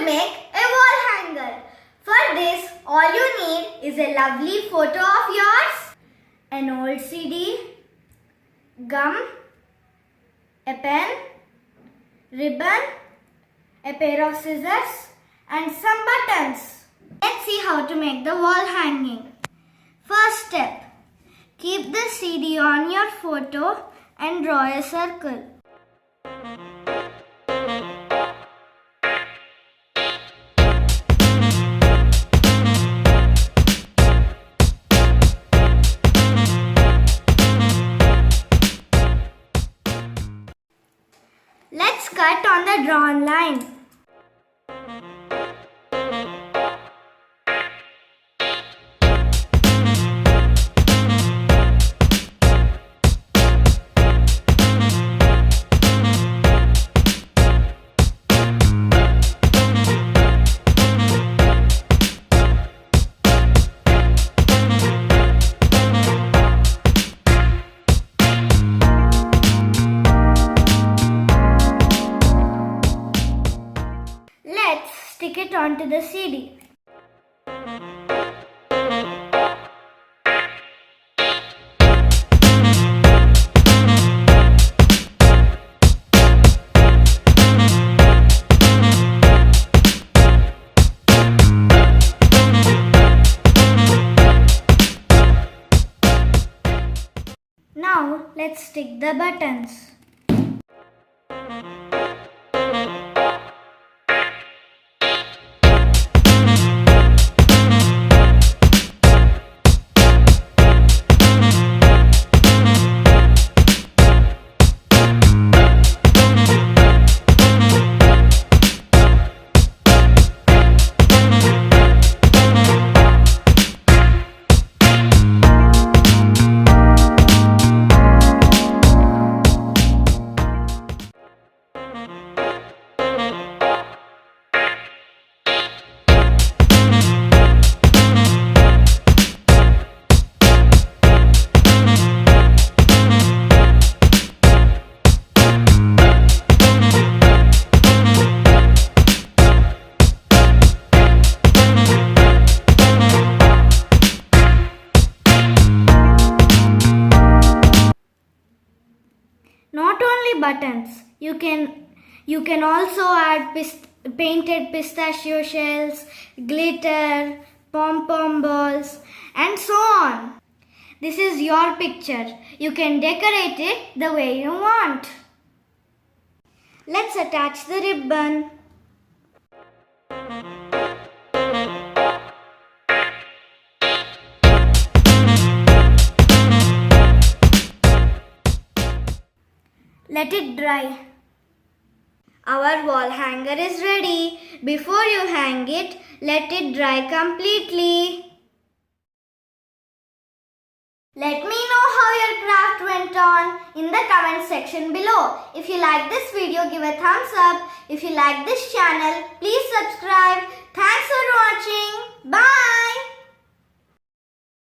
to make a wall hanger. For this, all you need is a lovely photo of yours, an old CD, gum, a pen, ribbon, a pair of scissors and some buttons. Let's see how to make the wall hanging. First step, keep the CD on your photo and draw a circle. Let's cut on the drawn line. Let's stick it onto the CD. Now let's stick the buttons. Not only buttons, you can also add painted pistachio shells, glitter, pom-pom balls and so on. This is your picture. You can decorate it the way you want. Let's attach the ribbon. Let it dry. Our wall hanger is ready. Before you hang it, let it dry completely. Let me know how your craft went on in the comment section below. If you like this video, give a thumbs up. If you like this channel, please subscribe. Thanks for watching. Bye.